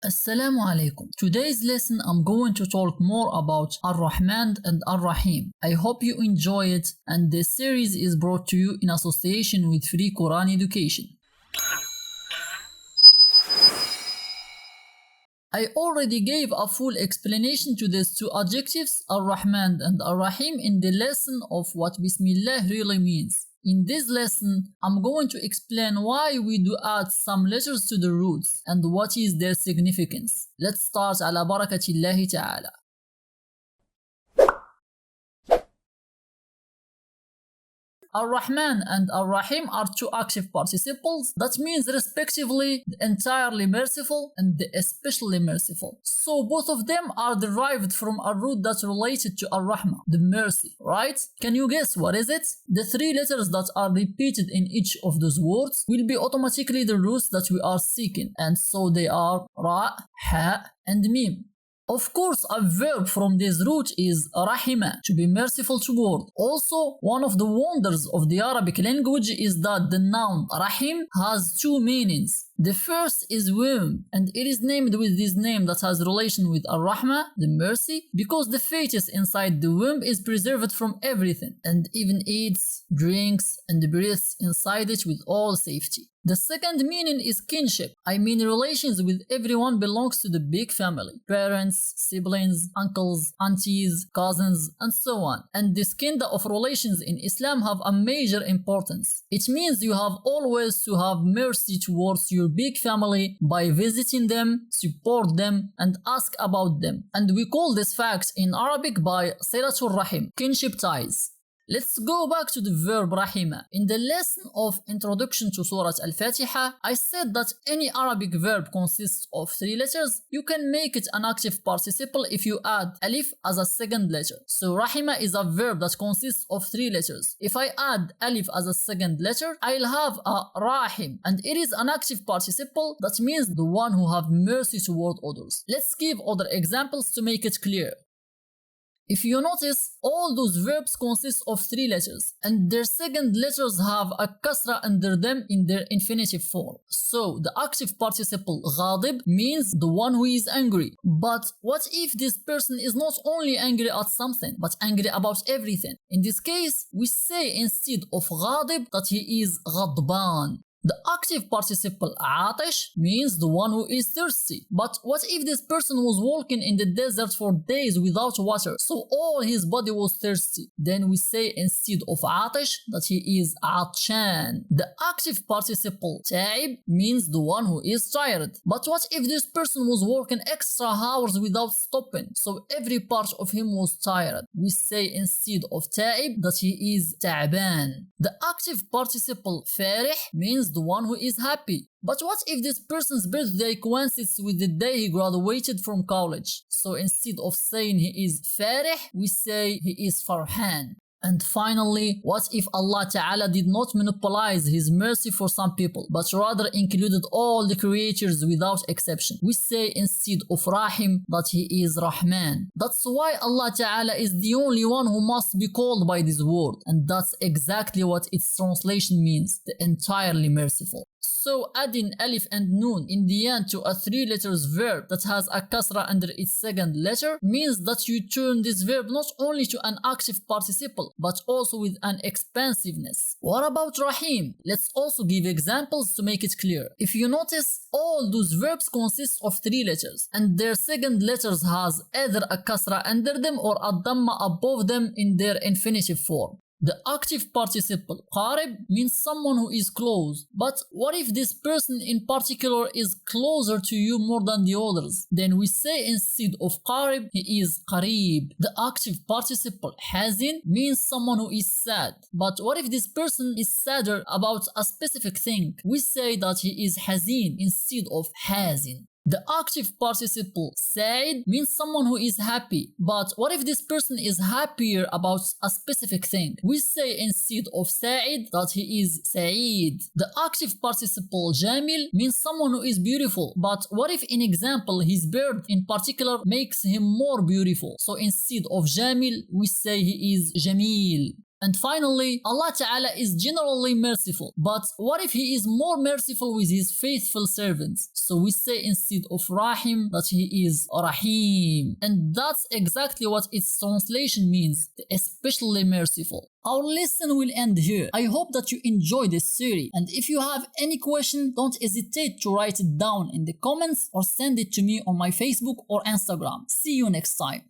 Assalamu alaikum. Today's lesson I'm going to talk more about Ar-Rahman and Ar-Rahim. I hope you enjoy it, and this series is brought to you in association with Free Quran Education. I already gave a full explanation to these two adjectives, Ar-Rahman and Ar-Rahim, in the lesson of what Bismillah really means. In this lesson, I'm going to explain why we do add some letters to the roots and what is their significance. Let's start ala barakatillahi ta'ala. Ar-Rahman and Ar-Rahim are two active participles. That means respectively the entirely merciful and the especially merciful. So both of them are derived from a root that's related to Ar-Rahma, the mercy, right? Can you guess what is it? The three letters that are repeated in each of those words will be automatically the roots that we are seeking, and so they are Ra, Ha, and Mim. Of course, a verb from this root is rahima, to be merciful toward. Also, one of the wonders of the Arabic language is that the noun rahim has two meanings. The first is womb, and it is named with this name that has relation with ar-rahma, the mercy, because the fetus inside the womb is preserved from everything, and even eats, drinks, and breathes inside it with all safety. The second meaning is kinship. I mean relations with everyone belongs to the big family. Parents, siblings, uncles, aunties, cousins, and so on. And this kind of relations in Islam have a major importance. It means you have always to have mercy towards your big family by visiting them, support them, and ask about them. And we call this fact in Arabic by Silatul Rahim, kinship ties. Let's go back to the verb rahima. In the lesson of Introduction to Surat AlFatiha, I said that any Arabic verb consists of three letters. You can make it an active participle if you add alif as a second letter. So rahima is a verb that consists of three letters. If I add alif as a second letter, I'll have a rahim, and it is an active participle. That means the one who have mercy toward others. Let's give other examples to make it clear. If you notice, all those verbs consist of three letters, and their second letters have a kasra under them in their infinitive form. So the active participle ghadib means the one who is angry. But what if this person is not only angry at something, but angry about everything? In this case, we say instead of ghadib that he is ghadban. The active participle atish means the one who is thirsty. But what if this person was walking in the desert for days without water, so all his body was thirsty? Then we say instead of atish that he is atshan. The active participle ta'ib means the one who is tired. But what if this person was working extra hours without stopping, so every part of him was tired? We say instead of ta'ib that he is ta'ban. The active participle farih means the one who is happy. But what if this person's birthday coincides with the day he graduated from college? So instead of saying he is farih, we say he is farhan. And finally, what if Allah Ta'ala did not monopolize His mercy for some people, but rather included all the creatures without exception? We say instead of Rahim that He is Rahman. That's why Allah Ta'ala is the only one who must be called by this word, and that's exactly what its translation means, the entirely merciful. So adding alif and noon in the end to a three letters verb that has a kasra under its second letter means that you turn this verb not only to an active participle, but also with an expansiveness. What about Rahim? Let's also give examples to make it clear. If you notice, all those verbs consist of three letters, and their second letters has either a kasra under them or a dhamma above them in their infinitive form. The active participle qarib means someone who is close. But what if this person in particular is closer to you more than the others? Then we say instead of qarib, he is qareeb. The active participle hazin means someone who is sad. But what if this person is sadder about a specific thing? We say that he is hazin instead of hazin. The active participle sa'id means someone who is happy. But what if this person is happier about a specific thing? We say instead of sa'id that he is sa'id. The active participle jamil means someone who is beautiful. But what if in example his beard in particular makes him more beautiful? So instead of jamil we say he is jamil. And finally, Allah Ta'ala is generally merciful. But what if He is more merciful with His faithful servants? So we say instead of Rahim that He is Rahim. And that's exactly what its translation means, especially merciful. Our lesson will end here. I hope that you enjoyed this series. And if you have any question, don't hesitate to write it down in the comments or send it to me on my Facebook or Instagram. See you next time.